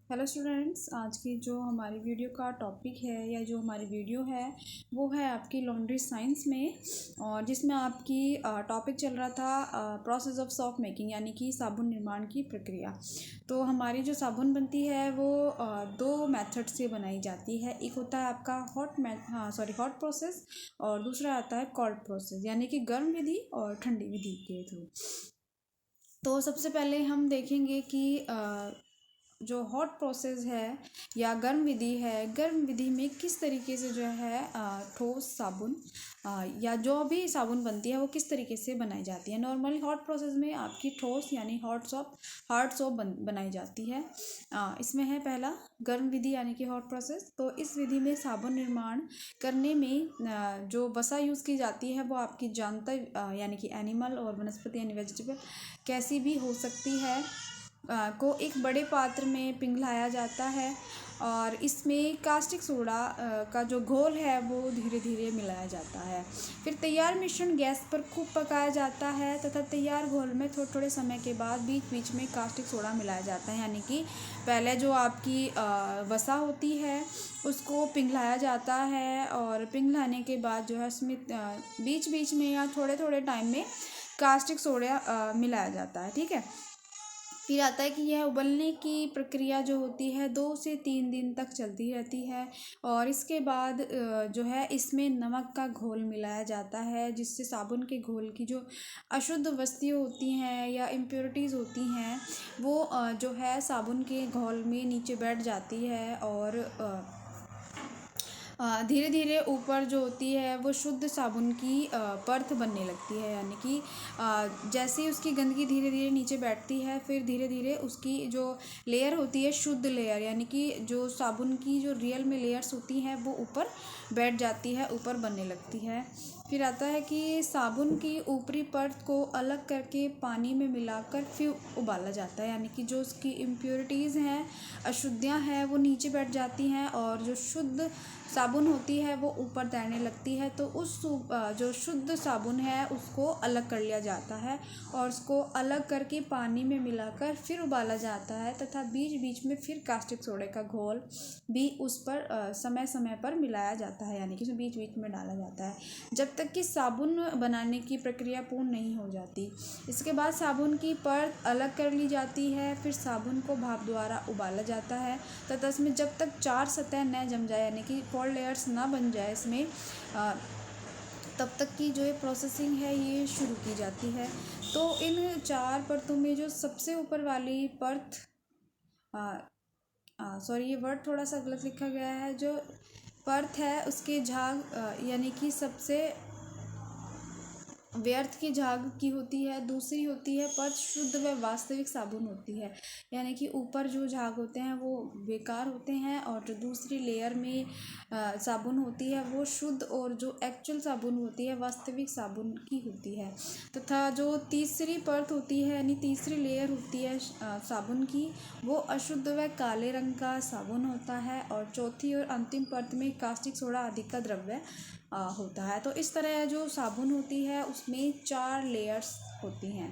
Hello students, आज की जो हमारी वीडियो का टॉपिक है या जो हमारी वीडियो है वो है आपकी लॉन्ड्री साइंस में। और जिसमें आपकी टॉपिक चल रहा था प्रोसेस ऑफ सॉप मेकिंग, यानी कि साबुन निर्माण की प्रक्रिया। तो हमारी जो साबुन बनती है वो दो मेथड से बनाई जाती है। एक होता है आपका हॉट प्रोसेस, और दूसरा आता है कोल्ड प्रोसेस, यानी कि गर्म विधि और ठंडी विधि के थ्रू। तो सबसे पहले हम देखेंगे कि जो हॉट प्रोसेस है या गर्म विधि है, गर्म विधि में किस तरीके से जो है ठोस साबुन या जो भी साबुन बनती है वो किस तरीके से बनाई जाती है। नॉर्मली हॉट प्रोसेस में आपकी ठोस यानी हार्ड सोप बनाई जाती है। इसमें है पहला गर्म विधि यानी कि हॉट प्रोसेस। तो इस विधि में साबुन निर्माण करने में जो वसा यूज़ की जाती है वो आपकी जानतर यानी कि एनिमल और वनस्पति यानी वेजिटेबल कैसी भी हो सकती है को एक बड़े पात्र में पिघलाया जाता है, और इसमें कास्टिक सोडा का जो घोल है वो धीरे धीरे मिलाया जाता है। फिर तैयार मिश्रण गैस पर खूब पकाया जाता है तथा तैयार घोल में थोड़े थोड़े समय के बाद बीच बीच में कास्टिक सोडा मिलाया जाता है, यानी कि पहले जो आपकी वसा होती है उसको पिघलाया जाता है, और पिघलाने के बाद जो है उसमें बीच बीच में या थोड़े थोड़े टाइम में कास्टिक सोडा मिलाया जाता है। ठीक है। फिर आता है कि यह उबलने की प्रक्रिया जो होती है 2 से 3 दिन तक चलती रहती है, और इसके बाद जो है इसमें नमक का घोल मिलाया जाता है, जिससे साबुन के घोल की जो अशुद्ध वस्तुएं होती हैं या इम्प्योरिटीज़ होती हैं वो जो है साबुन के घोल में नीचे बैठ जाती है, और धीरे धीरे ऊपर जो होती है वो शुद्ध साबुन की परत बनने लगती है, यानी कि जैसे ही उसकी गंदगी धीरे धीरे नीचे बैठती है फिर धीरे धीरे उसकी जो लेयर होती है शुद्ध लेयर, यानी कि जो साबुन की जो रियल में लेयर्स होती हैं वो ऊपर बैठ जाती है, ऊपर बनने लगती है। फिर आता है कि साबुन की ऊपरी परत को अलग करके पानी में मिलाकर फिर उबाला जाता है, यानी कि जो उसकी इम्प्योरिटीज़ हैं, अशुद्धियाँ हैं, वो नीचे बैठ जाती हैं और जो शुद्ध साबुन होती है वो ऊपर तैरने लगती है। तो जो शुद्ध साबुन है उसको अलग कर लिया जाता है, और उसको अलग करके पानी में मिलाकर फिर उबाला जाता है, तथा बीच बीच में फिर कास्टिक सोडे का घोल भी उस पर समय समय पर मिलाया जाता है, यानी कि उसमें बीच बीच में डाला जाता है जब तक कि साबुन बनाने की प्रक्रिया पूर्ण नहीं हो जाती। इसके बाद साबुन की परत अलग कर ली जाती है, फिर साबुन को भाप द्वारा उबाला जाता है तथा इसमें जब तक 4 सतह न जम जाए, यानी कि 4 लेयर्स ना बन जाए इसमें, तब तक की जो ये प्रोसेसिंग है ये शुरू की जाती है। तो इन 4 परतों में जो सबसे ऊपर वाली परत, सॉरी ये वर्ड थोड़ा सा गलत लिखा गया है, जो परत है उसके झाग यानी कि सबसे व्यर्थ की झाग की होती है, दूसरी होती है परत शुद्ध व वास्तविक साबुन होती है, यानी कि ऊपर जो झाग होते हैं वो बेकार होते हैं, और जो दूसरी लेयर में साबुन होती है वो शुद्ध और जो एक्चुअल साबुन होती है वास्तविक साबुन की होती है। तथा जो तीसरी परत होती है यानी तीसरी लेयर होती है साबुन की, वो अशुद्ध व काले रंग का साबुन होता है, और चौथी और अंतिम परत में कास्टिक सोडा आदि का द्रव्य होता है। तो इस तरह जो साबुन होती है उसमें 4 लेयर्स होती हैं।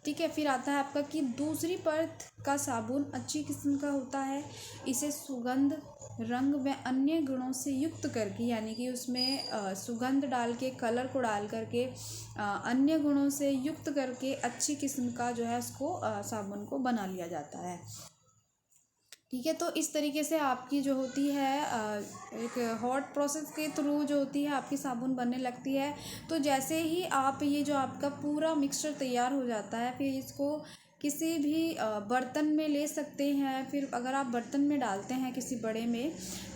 ठीक है। फिर आता है आपका कि दूसरी परत का साबुन अच्छी किस्म का होता है। इसे सुगंध, रंग व अन्य गुणों से युक्त करके, यानी कि उसमें सुगंध डाल के, कलर को डाल करके, अन्य गुणों से युक्त करके अच्छी किस्म का जो है उसको साबुन को बना लिया जाता है। ठीक है। तो इस तरीके से आपकी जो होती है एक हॉट प्रोसेस के थ्रू जो होती है आपकी साबुन बनने लगती है। तो जैसे ही आप ये जो आपका पूरा मिक्सचर तैयार हो जाता है, फिर इसको किसी भी बर्तन में ले सकते हैं। फिर अगर आप बर्तन में डालते हैं किसी बड़े में,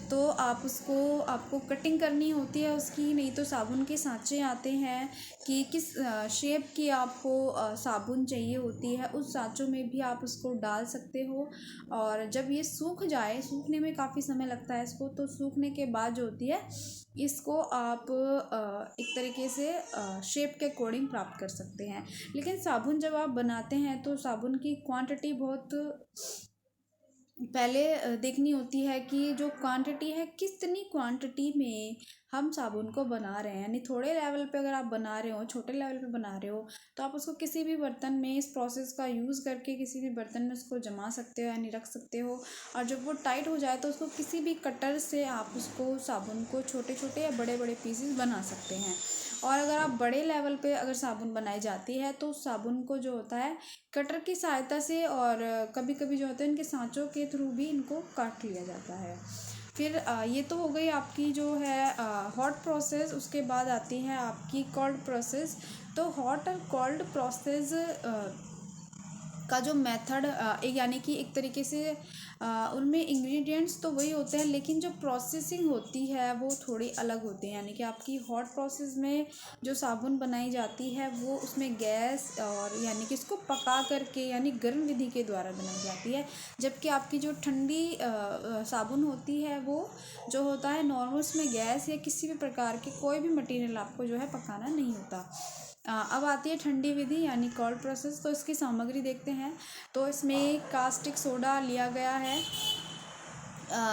तो आपको कटिंग करनी होती है उसकी, नहीं तो साबुन के सांचे आते हैं कि किस शेप की आपको साबुन चाहिए होती है, उस सांचों में भी आप उसको डाल सकते हो। और जब ये सूख जाए, सूखने में काफ़ी समय लगता है इसको, तो सूखने के बाद जो होती है इसको आप एक तरीके से शेप के अकॉर्डिंग प्राप्त कर सकते हैं। लेकिन साबुन जब आप बनाते हैं तो साबुन की क्वांटिटी बहुत पहले देखनी होती है कि जो क्वांटिटी है कितनी क्वांटिटी में हम साबुन को बना रहे हैं, यानी थोड़े लेवल पे अगर आप बना रहे हो, छोटे लेवल पे बना रहे हो, तो आप उसको किसी भी बर्तन में इस प्रोसेस का यूज़ करके किसी भी बर्तन में उसको जमा सकते हो, यानी रख सकते हो। और जब वो टाइट हो जाए तो उसको किसी भी कटर से आप उसको साबुन को छोटे छोटे या बड़े बड़े पीसेस बना सकते हैं। और अगर आप बड़े लेवल पे अगर साबुन बनाई जाती है तो साबुन को जो होता है कटर की सहायता से और कभी कभी जो होता है इनके सांचों के थ्रू भी इनको काट लिया जाता है। फिर ये तो हो गई आपकी जो है हॉट प्रोसेस। उसके बाद आती है आपकी कोल्ड प्रोसेस। तो हॉट और कोल्ड प्रोसेस का जो मेथड एक यानी कि एक तरीके से उनमें इंग्रेडिएंट्स तो वही होते हैं, लेकिन जो प्रोसेसिंग होती है वो थोड़ी अलग होती है। यानी कि आपकी हॉट प्रोसेस में जो साबुन बनाई जाती है वो उसमें गैस और यानी कि इसको पका करके यानी गर्म विधि के द्वारा बनाई जाती है। जबकि आपकी जो ठंडी साबुन होती है वो जो होता है नॉर्मल, उसमें गैस या किसी भी प्रकार के कोई भी मटेरियल आपको जो है पकाना नहीं होता। अब आती है ठंडी विधि यानी कोल्ड प्रोसेस। तो इसकी सामग्री देखते हैं। तो इसमें कास्टिक सोडा लिया गया है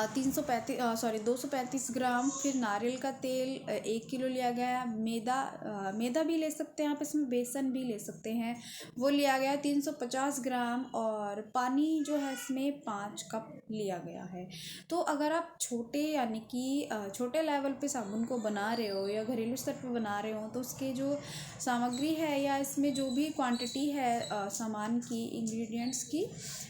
235 ग्राम। फिर नारियल का तेल 1 किलो लिया गया है। मैदा भी ले सकते हैं आप, इसमें बेसन भी ले सकते हैं, वो लिया गया है 350 ग्राम। और पानी जो है इसमें 5 कप लिया गया है। तो अगर आप छोटे यानी कि छोटे लेवल पे साबुन को बना रहे हो या घरेलू स्तर पे बना रहे हो तो उसके जो सामग्री है या इसमें जो भी क्वांटिटी है सामान की, इंग्रेडिएंट्स की,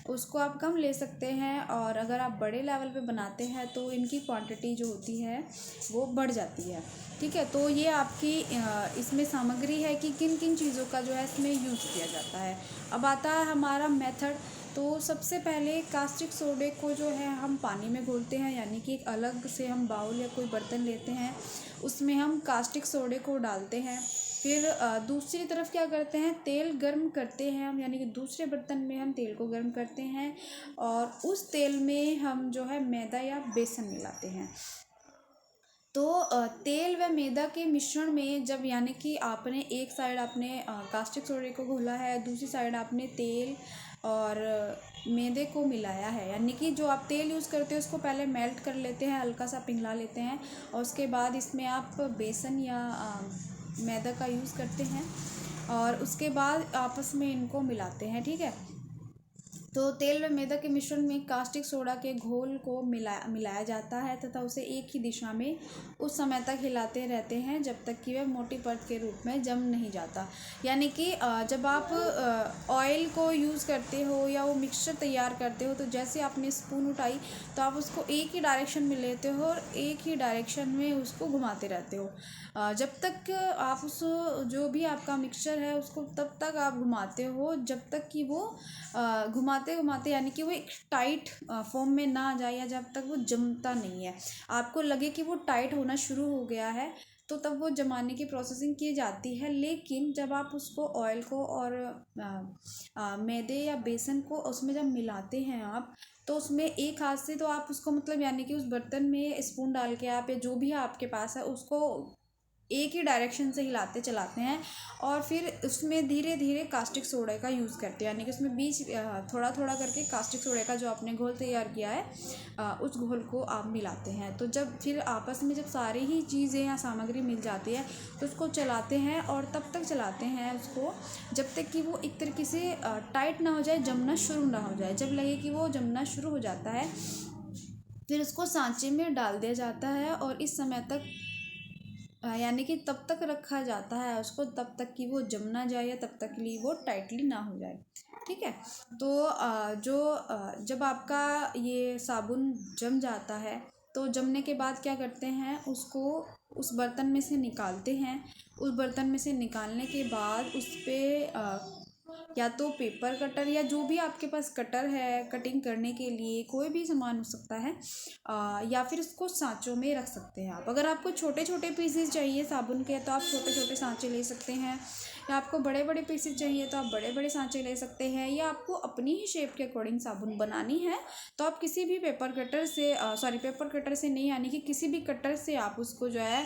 उसको आप कम ले सकते हैं। और अगर आप बड़े लेवल पे बनाते हैं तो इनकी क्वांटिटी जो होती है वो बढ़ जाती है। ठीक है, तो ये आपकी इसमें सामग्री है कि किन किन चीज़ों का जो है इसमें यूज़ किया जाता है। अब आता है हमारा मेथड। तो सबसे पहले कास्टिक सोडे को जो है हम पानी में घोलते हैं, यानी कि एक अलग से हम बाउल या कोई बर्तन लेते हैं, उसमें हम कास्टिक सोडे को डालते हैं। फिर दूसरी तरफ क्या करते हैं, तेल गर्म करते हैं हम, यानी कि दूसरे बर्तन में हम तेल को गर्म करते हैं और उस तेल में हम जो है मैदा या बेसन मिलाते हैं। तो तेल व मैदा के मिश्रण में जब यानी कि आपने एक साइड आपने कास्टिक सोडे को घोला है, दूसरी साइड आपने तेल और मैदे को मिलाया है, यानी कि जो आप तेल यूज़ करते हो उसको पहले मेल्ट कर लेते हैं, हल्का सा पिघला लेते हैं और उसके बाद इसमें आप बेसन या मैदा का यूज़ करते हैं और उसके बाद आपस में इनको मिलाते हैं। ठीक है, तो तेल व मैदा के मिश्रण में कास्टिक सोडा के घोल को मिलाया जाता है तथा उसे एक ही दिशा में उस समय तक हिलाते रहते हैं जब तक कि वह मोटी परत के रूप में जम नहीं जाता। यानी कि जब आप ऑयल को यूज़ करते हो या वो मिक्सचर तैयार करते हो तो जैसे आपने स्पून उठाई तो आप उसको एक ही डायरेक्शन में लेते हो और एक ही डायरेक्शन में उसको घुमाते रहते हो जब तक आप उस जो भी आपका मिक्सचर है उसको तब तक आप घुमाते हो जब तक कि वो घुमाते घुमाते यानी कि वो एक टाइट फॉर्म में ना आ जाए या जब तक वो जमता नहीं है। आपको लगे कि वो टाइट होना शुरू हो गया है तो तब वो जमाने की प्रोसेसिंग की जाती है। लेकिन जब आप उसको ऑयल को और मैदे या बेसन को उसमें जब मिलाते हैं आप तो उसमें एक हाथ से तो आप उसको मतलब यानी कि उस बर्तन में स्पून डाल के आप या जो भी आपके पास है उसको एक ही डायरेक्शन से हिलाते चलाते हैं और फिर उसमें धीरे धीरे कास्टिक सोडे का यूज़ करते हैं, यानी कि उसमें बीच थोड़ा थोड़ा करके कास्टिक सोडे का जो आपने घोल तैयार किया है उस घोल को आप मिलाते हैं। तो जब फिर आपस में जब सारी ही चीज़ें या सामग्री मिल जाती है तो उसको चलाते हैं और तब तक चलाते हैं उसको जब तक कि वो एक तरीके से टाइट ना हो जाए, जमना शुरू ना हो जाए। जब लगे कि वो जमना शुरू हो जाता है फिर उसको सांचे में डाल दिया जाता है और इस समय तक यानी कि तब तक रखा जाता है उसको तब तक कि वो जम ना जाए या तब तक कि वो टाइटली ना हो जाए। ठीक है, तो जब आपका ये साबुन जम जाता है तो जमने के बाद क्या करते हैं, उसको उस बर्तन में से निकालते हैं। उस बर्तन में से निकालने के बाद उस पर या तो पेपर कटर या जो भी आपके पास कटर है कटिंग करने के लिए, कोई भी सामान हो सकता है, या फिर उसको सांचों में रख सकते हैं आप। अगर आपको छोटे छोटे पीसेस चाहिए साबुन के तो आप छोटे छोटे सांचे ले सकते हैं या आपको बड़े बड़े पीसेस चाहिए तो आप बड़े बड़े सांचे ले सकते हैं, या आपको अपनी ही शेप के अकॉर्डिंग साबुन बनानी है तो आप किसी भी पेपर कटर से पेपर कटर से नहीं, यानी कि किसी भी कटर से आप उसको जो है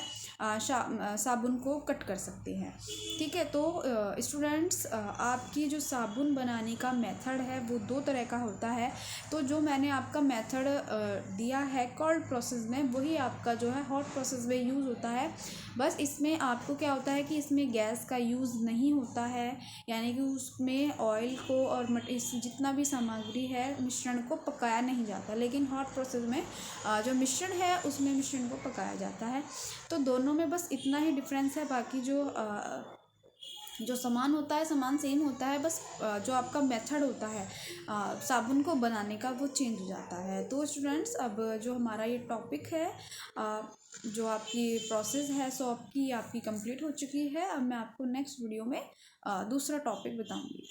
साबुन को कट कर सकते हैं। ठीक है, तो स्टूडेंट्स आपकी जो साबुन बनाने का मेथड है वो दो तरह का होता है। तो जो मैंने आपका मेथड दिया है कोल्ड प्रोसेस में, वही आपका जो है हॉट प्रोसेस में यूज़ होता है। बस इसमें आपको क्या होता है कि इसमें गैस का यूज़ नहीं होता है, यानी कि उसमें ऑयल को और इस जितना भी सामग्री है मिश्रण को पकाया नहीं जाता, लेकिन हॉट प्रोसेस में जो मिश्रण है उसमें मिश्रण को पकाया जाता है। तो दोनों में बस इतना ही डिफरेंस है, बाकी जो सामान होता है सामान सेम होता है, बस जो आपका मेथड होता है साबुन को बनाने का वो चेंज हो जाता है। तो स्टूडेंट्स अब जो हमारा ये टॉपिक है जो आपकी प्रोसेस है सो आपकी कंप्लीट हो चुकी है। अब मैं आपको नेक्स्ट वीडियो में दूसरा टॉपिक बताऊंगी।